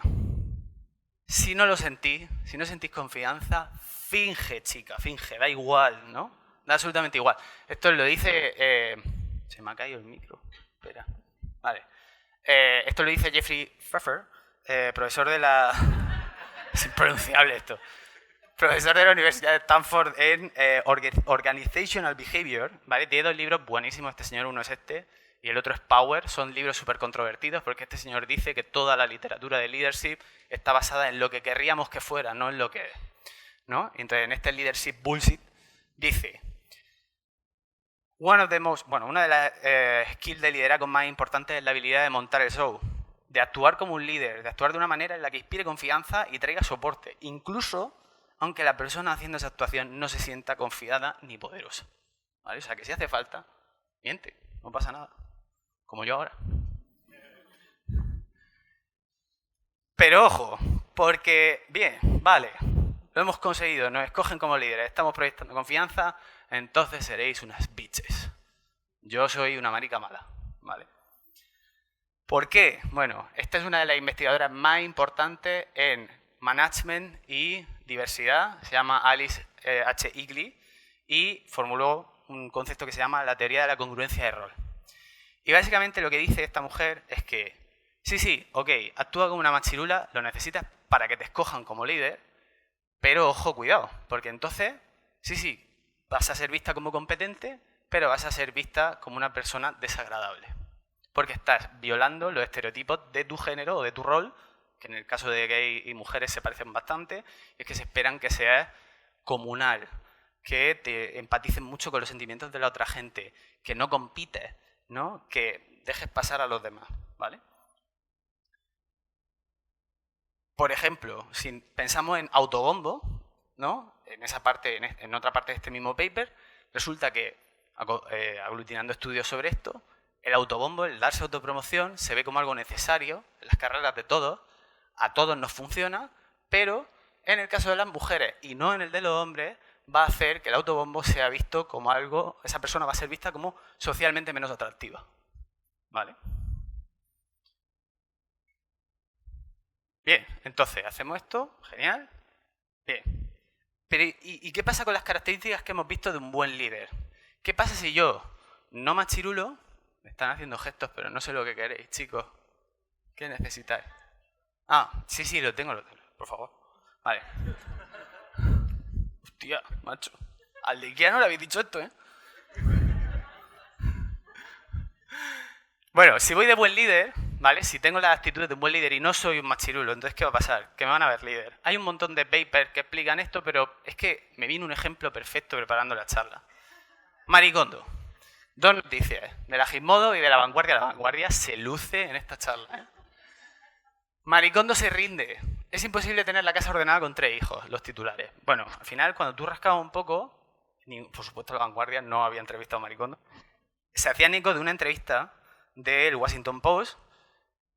Si no lo sentís, si no sentís confianza, finge, chica, finge, da igual, ¿no? Da absolutamente igual. Esto lo dice... se me ha caído el micro. Espera. Vale. Esto lo dice Jeffrey Pfeffer, profesor de la... Es impronunciable esto. Profesor de la Universidad de Stanford en Organizational Behavior, ¿vale? Tiene dos libros buenísimos este señor, uno es este y el otro es Power. Son libros súper controvertidos porque este señor dice que toda la literatura de leadership está basada en lo que querríamos que fuera, no en lo que es, ¿no? Entonces, en este leadership bullshit dice... una de las skills de liderazgo más importantes es la habilidad de montar el show, de actuar como un líder, de actuar de una manera en la que inspire confianza y traiga soporte, incluso aunque la persona haciendo esa actuación no se sienta confiada ni poderosa, ¿vale? O sea, que si hace falta, miente, no pasa nada, como yo ahora. Pero ojo, porque, bien, vale, lo hemos conseguido, nos escogen como líderes, estamos proyectando confianza, entonces seréis unas bitches. Yo soy una marica mala, ¿vale? ¿Por qué? Bueno, esta es una de las investigadoras más importantes en management y diversidad, se llama Alice H. Eagley, y formuló un concepto que se llama la teoría de la congruencia de rol. Y básicamente lo que dice esta mujer es que, sí, ok, actúa como una machirula, lo necesitas para que te escojan como líder, pero ojo, cuidado, porque entonces, sí, vas a ser vista como competente, pero vas a ser vista como una persona desagradable. Porque estás violando los estereotipos de tu género o de tu rol, que en el caso de gays y mujeres se parecen bastante, y es que se esperan que seas comunal, que te empatices mucho con los sentimientos de la otra gente, que no compites, ¿no? Que dejes pasar a los demás, ¿vale? Por ejemplo, si pensamos en autobombo, ¿no? En esa parte, en otra parte de este mismo paper, resulta que, aglutinando estudios sobre esto, el autobombo, el darse autopromoción, se ve como algo necesario en las carreras de todos, a todos nos funciona, pero en el caso de las mujeres y no en el de los hombres, va a hacer que el autobombo sea visto como algo, esa persona va a ser vista como socialmente menos atractiva. ¿Vale? Bien, entonces, hacemos esto, genial. Bien. Pero, ¿y qué pasa con las características que hemos visto de un buen líder? ¿Qué pasa si yo no machirulo? Me están haciendo gestos, pero no sé lo que queréis, chicos. ¿Qué necesitáis? Ah, sí, lo tengo, por favor. Vale. Hostia, macho. Al de Ikea no le habéis dicho esto, ¿eh? Bueno, si voy de buen líder, ¿vale? Si tengo las actitudes de un buen líder y no soy un machirulo, entonces ¿qué va a pasar? Que me van a ver líder. Hay un montón de papers que explican esto, pero es que me vino un ejemplo perfecto preparando la charla. Marie Kondo. Dos noticias, de la Gizmodo y de La Vanguardia. La Vanguardia se luce en esta charla, ¿eh? Marie Kondo se rinde. Es imposible tener la casa ordenada con 3 hijos, los titulares. Bueno, al final, cuando tú rascabas un poco, por supuesto La Vanguardia no había entrevistado a Marie Kondo, se hacían eco de una entrevista del Washington Post,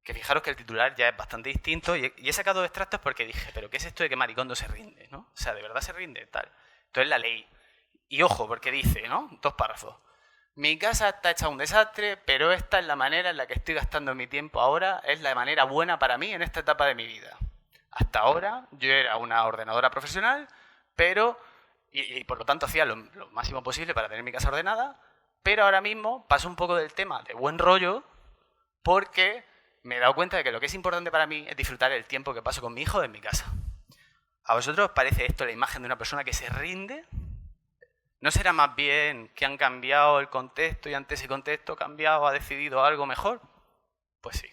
que fijaros que el titular ya es bastante distinto, y he sacado extractos porque dije, ¿pero qué es esto de que Marie Kondo se rinde? ¿No? O sea, ¿de verdad se rinde? Tal. Entonces la leí. Y ojo, porque dice, ¿no? 2 párrafos. Mi casa está hecha un desastre, pero esta es la manera en la que estoy gastando mi tiempo ahora, es la manera buena para mí en esta etapa de mi vida. Hasta ahora yo era una ordenadora profesional, pero y por lo tanto hacía lo máximo posible para tener mi casa ordenada, pero ahora mismo paso un poco del tema de buen rollo porque me he dado cuenta de que lo que es importante para mí es disfrutar el tiempo que paso con mi hijo en mi casa. ¿A vosotros os parece esto la imagen de una persona que se rinde? ¿No será más bien que han cambiado el contexto y ante ese contexto ha decidido algo mejor? Pues sí.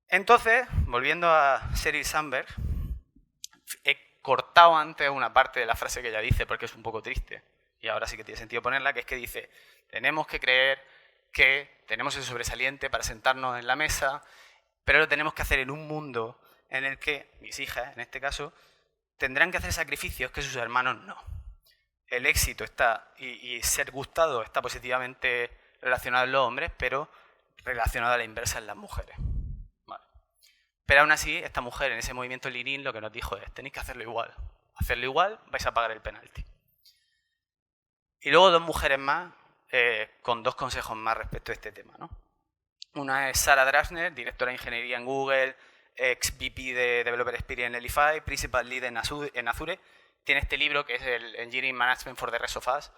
Entonces, volviendo a Sheryl Sandberg, he cortado antes una parte de la frase que ella dice porque es un poco triste. Y ahora sí que tiene sentido ponerla, que es que dice, tenemos que creer que tenemos el sobresaliente para sentarnos en la mesa, pero lo tenemos que hacer en un mundo en el que mis hijas, en este caso, tendrán que hacer sacrificios que sus hermanos no. El éxito está y ser gustado está positivamente relacionado en los hombres, pero relacionado a la inversa en las mujeres. Vale. Pero aún así, esta mujer en ese movimiento lean-in lo que nos dijo es, tenéis que hacerlo igual. Hacerlo igual, vais a pagar el penalti. Y luego 2 mujeres más con 2 consejos más respecto a este tema, ¿no? Una es Sarah Drasner, directora de ingeniería en Google, ex VP de Developer Experience en Elify, Principal Lead en Azure. Tiene este libro que es el Engineering Management for the Rest of Us.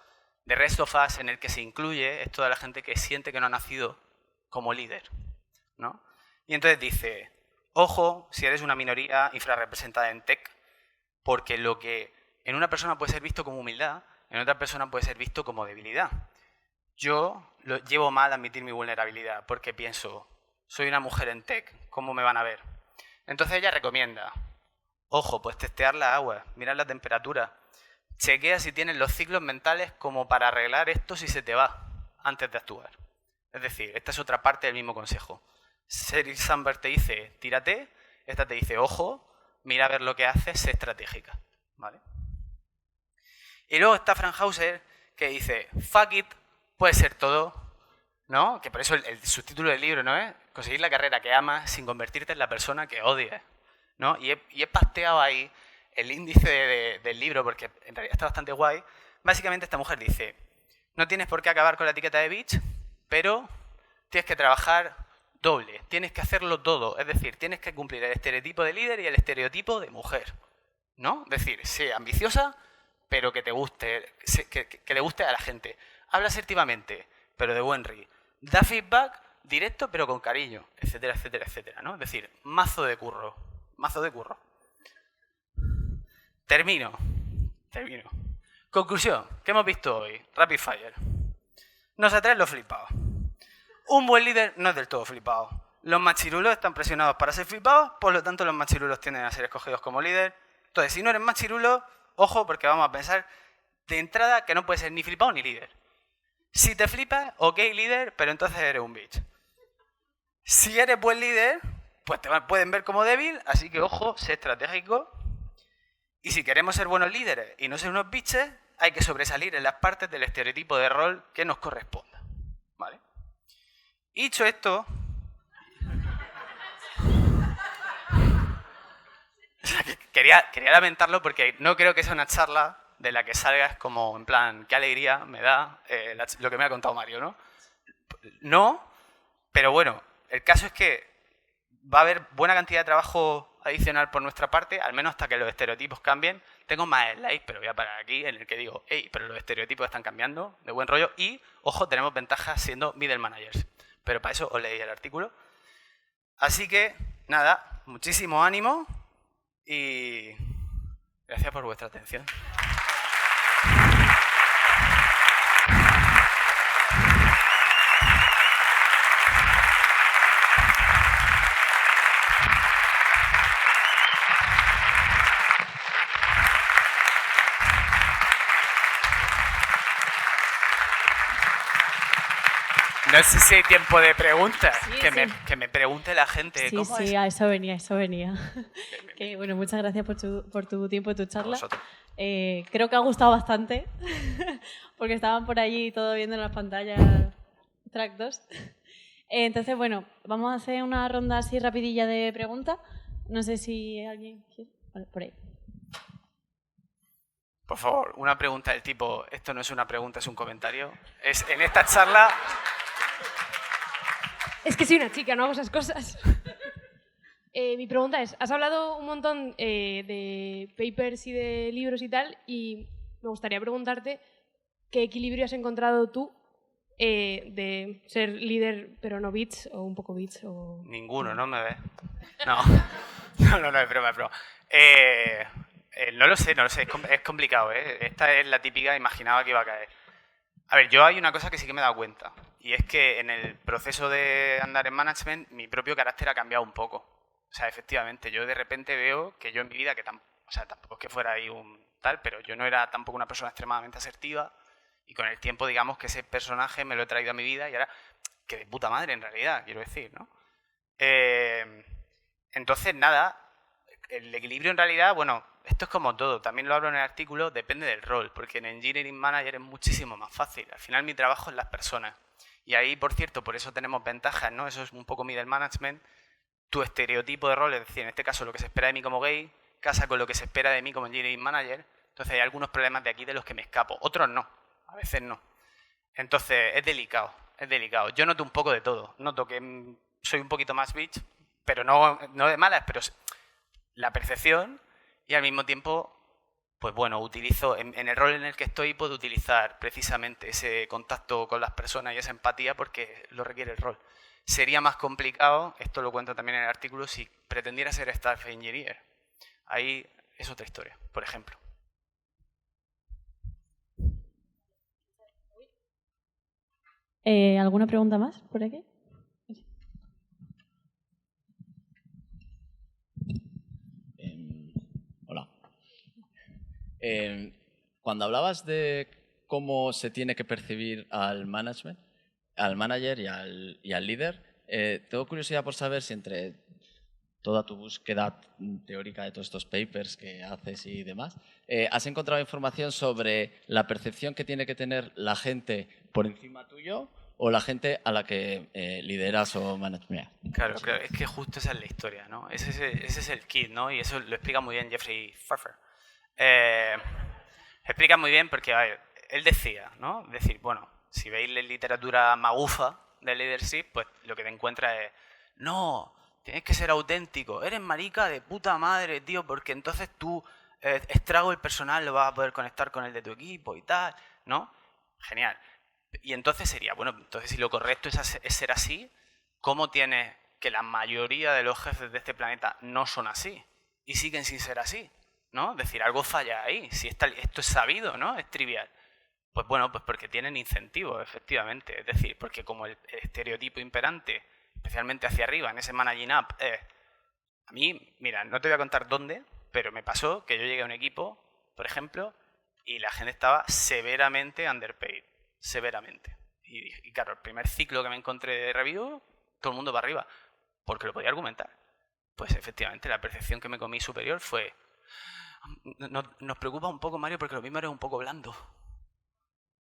The Rest of Us, en el que se incluye es toda la gente que siente que no ha nacido como líder, ¿no? Y entonces dice, ojo si eres una minoría infrarrepresentada en tech, porque lo que en una persona puede ser visto como humildad, en otra persona puede ser visto como debilidad. Yo llevo mal admitir mi vulnerabilidad porque pienso, soy una mujer en tech, ¿cómo me van a ver? Entonces ella recomienda, ojo, pues testear la agua, mirar la temperatura, chequea si tienes los ciclos mentales como para arreglar esto si se te va antes de actuar. Es decir, esta es otra parte del mismo consejo. Sheryl Sandberg te dice, tírate, esta te dice, ojo, mira a ver lo que haces, sé estratégica, ¿vale? Y luego está Frank Hauser, que dice, fuck it, puede ser todo, ¿no? Que por eso el subtítulo del libro, ¿no es? Conseguir la carrera que amas sin convertirte en la persona que odias, ¿no? Y he pasteado ahí el índice del libro, porque en realidad está bastante guay. Básicamente esta mujer dice, no tienes por qué acabar con la etiqueta de bitch, pero tienes que trabajar doble, tienes que hacerlo todo, es decir, tienes que cumplir el estereotipo de líder y el estereotipo de mujer, ¿no? Es decir, sé ambiciosa, pero que te guste, que le guste a la gente. Habla asertivamente, pero de buen ri. Da feedback directo, pero con cariño, etcétera, etcétera, etcétera, ¿no? Es decir, mazo de curro. Mazo de curro. Termino. Conclusión, ¿qué hemos visto hoy? Rapid fire. Nos atraen los flipados. Un buen líder no es del todo flipado. Los machirulos están presionados para ser flipados, por lo tanto los machirulos tienden a ser escogidos como líder. Entonces, si no eres machirulo, ojo, porque vamos a pensar de entrada que no puedes ser ni flipado ni líder. Si te flipas, ok, líder, pero entonces eres un bitch. Si eres buen líder, pues te pueden ver como débil, así que ojo, sé estratégico. Y si queremos ser buenos líderes y no ser unos bitches, hay que sobresalir en las partes del estereotipo de rol que nos corresponda, ¿vale? Dicho esto, O sea, que quería lamentarlo porque no creo que sea una charla de la que salgas como, en plan, qué alegría me da lo que me ha contado Mario, ¿no? No, pero bueno, el caso es que va a haber buena cantidad de trabajo adicional por nuestra parte, al menos hasta que los estereotipos cambien. Tengo más slides, pero voy a parar aquí, en el que digo, hey, pero los estereotipos están cambiando, de buen rollo, y, ojo, tenemos ventajas siendo middle managers. Pero para eso os leí el artículo. Así que, nada, muchísimo ánimo y gracias por vuestra atención. No sé si hay tiempo de preguntas. Sí, que me pregunte la gente. Sí, ¿Cómo sí, es? a eso venía, eso venía. Que, bueno, muchas gracias por tu tiempo y tu charla. vosotros. Creo que ha gustado bastante, porque estaban por allí todo viendo en las pantallas Track 2. Entonces, bueno, vamos a hacer una ronda así rapidilla de preguntas. No sé si alguien quiere. Vale, por ahí. Por favor, una pregunta del tipo, esto no es una pregunta, es un comentario. Es en esta charla... Es que soy una chica, no hago esas cosas. Mi pregunta es, has hablado un montón de papers y de libros y tal, y me gustaría preguntarte qué equilibrio has encontrado tú de ser líder pero no bits o un poco bits o... Ninguno, ¿no me ves? No, no, es broma, es broma. No lo sé, es complicado, ¿eh? Esta es la típica, imaginaba que iba a caer. A ver, yo hay una cosa que sí que me he dado cuenta, y es que en el proceso de andar en management, mi propio carácter ha cambiado un poco. O sea, efectivamente, yo de repente veo que yo en mi vida, tampoco es que fuera ahí un tal, pero yo no era tampoco una persona extremadamente asertiva, y con el tiempo, digamos, que ese personaje me lo he traído a mi vida, y ahora, que de puta madre en realidad, quiero decir, ¿no? Entonces, nada, el equilibrio en realidad, bueno, esto es como todo, también lo hablo en el artículo, depende del rol, porque en Engineering Manager es muchísimo más fácil. Al final mi trabajo es las personas. Y ahí, por cierto, por eso tenemos ventajas, ¿no? Eso es un poco middle management. Tu estereotipo de rol, es decir, en este caso lo que se espera de mí como gay, casa con lo que se espera de mí como Engineering Manager. Entonces hay algunos problemas de aquí de los que me escapo, otros no, a veces no. Entonces es delicado, es delicado. Yo noto un poco de todo. Noto que soy un poquito más bitch, pero no de malas, pero la percepción. Y al mismo tiempo, pues bueno, utilizo, en el rol en el que estoy, puedo utilizar precisamente ese contacto con las personas y esa empatía porque lo requiere el rol. Sería más complicado, esto lo cuento también en el artículo, si pretendiera ser staff engineer. Ahí es otra historia, por ejemplo. ¿Alguna pregunta más por aquí? Hola. Cuando hablabas de cómo se tiene que percibir al management, al manager y al líder, tengo curiosidad por saber si entre toda tu búsqueda teórica de todos estos papers que haces y demás, has encontrado información sobre la percepción que tiene que tener la gente por encima tuyo o la gente a la que lideras o manejas. Claro, es que justo esa es la historia, ¿no? Ese es el kit, ¿no? Y eso lo explica muy bien Jeffrey Pfeffer. Explica muy bien porque, a ver, él decía, ¿no? Decir, bueno, si veis la literatura magufa de leadership, pues lo que te encuentras es, no, tienes que ser auténtico, eres marica de puta madre, tío, porque entonces tú, estrago el personal, lo vas a poder conectar con el de tu equipo y tal, ¿no? Genial. Y entonces sería, bueno, entonces si lo correcto es ser así, ¿cómo tienes que la mayoría de los jefes de este planeta no son así? Y siguen sin ser así, ¿no? Es decir, algo falla ahí, si esto es sabido, ¿no? Es trivial. Pues bueno, pues porque tienen incentivos, efectivamente. Es decir, porque como el estereotipo imperante, especialmente hacia arriba, en ese managing up, a mí, mira, no te voy a contar dónde, pero me pasó que yo llegué a un equipo, por ejemplo, y la gente estaba severamente underpaid. Severamente. Y claro, el primer ciclo que me encontré de review, todo el mundo para arriba, porque lo podía argumentar. Pues efectivamente, la percepción que me comí superior fue, nos preocupa un poco, Mario, porque lo mismo eres un poco blando.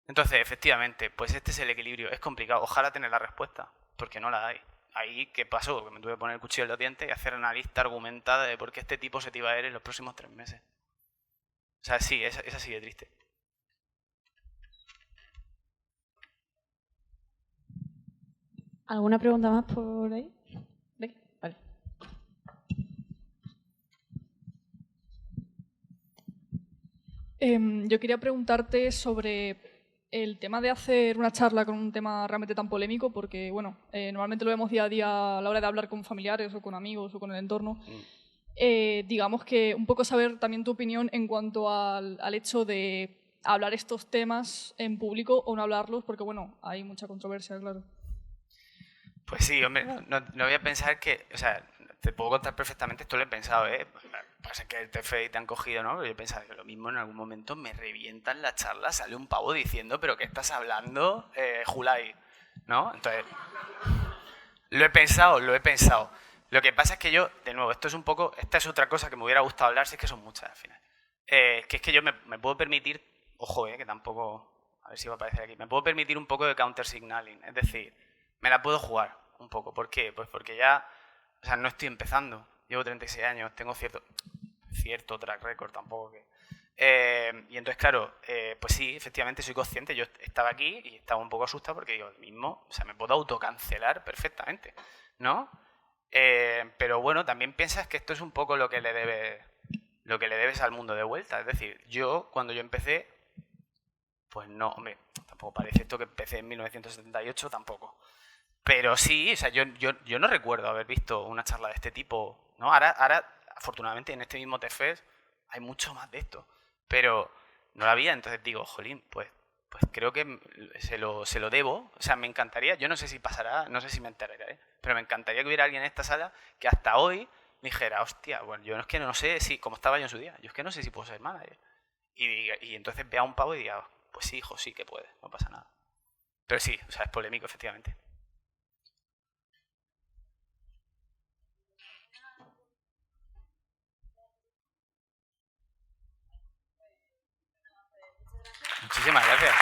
Entonces, efectivamente, pues este es el equilibrio. Es complicado. Ojalá tener la respuesta, porque no la hay. ahí, ¿qué pasó? Que me tuve que poner el cuchillo en los dientes y hacer una lista argumentada de por qué este tipo se te iba a ir en los próximos 3 meses. O sea, sí, es así de triste. ¿Alguna pregunta más por ahí? ¿Ve? Vale. Yo quería preguntarte sobre el tema de hacer una charla con un tema realmente tan polémico, porque bueno, normalmente lo vemos día a día a la hora de hablar con familiares o con amigos o con el entorno. Digamos que un poco saber también tu opinión en cuanto al hecho de hablar estos temas en público o no hablarlos, porque bueno, hay mucha controversia, claro. Pues sí, hombre, no voy a pensar que, o sea, te puedo contar perfectamente, esto lo he pensado, pasa que el TFI te han cogido, ¿no? Pero yo he pensado que lo mismo en algún momento me revientan la charla, sale un pavo diciendo, ¿pero qué estás hablando, Julai? ¿No? Entonces, lo he pensado. Lo que pasa es que yo, de nuevo, esta es otra cosa que me hubiera gustado hablar, si es que son muchas al final. Que es que yo me puedo permitir, ojo, que tampoco, a ver si va a aparecer aquí, me puedo permitir un poco de counter-signaling, es decir, me la puedo jugar un poco. ¿Por qué? Pues porque ya, o sea, no estoy empezando, llevo 36 años, tengo cierto track record, tampoco que... y entonces, claro, pues sí, efectivamente soy consciente, yo estaba aquí y estaba un poco asustado porque digo, mismo, o sea, me puedo autocancelar perfectamente, ¿no? Pero bueno, también piensas que esto es un poco lo que le debes al mundo de vuelta. Es decir, cuando yo empecé, pues no, hombre, tampoco parece esto que empecé en 1978, tampoco. Pero sí, o sea, yo no recuerdo haber visto una charla de este tipo, ¿no? Ahora afortunadamente, en este mismo TFES hay mucho más de esto, pero no la había, entonces digo, jolín, pues creo que se lo debo, o sea, me encantaría, yo no sé si pasará, no sé si me enteraré, pero me encantaría que hubiera alguien en esta sala que hasta hoy me dijera, hostia, bueno, yo es que no sé si, como estaba yo en su día, yo es que no sé si puedo ser manager. Y entonces vea a un pavo y diga, pues sí, hijo, sí que puede, no pasa nada. Pero sí, o sea, es polémico, efectivamente. Muchísimas gracias.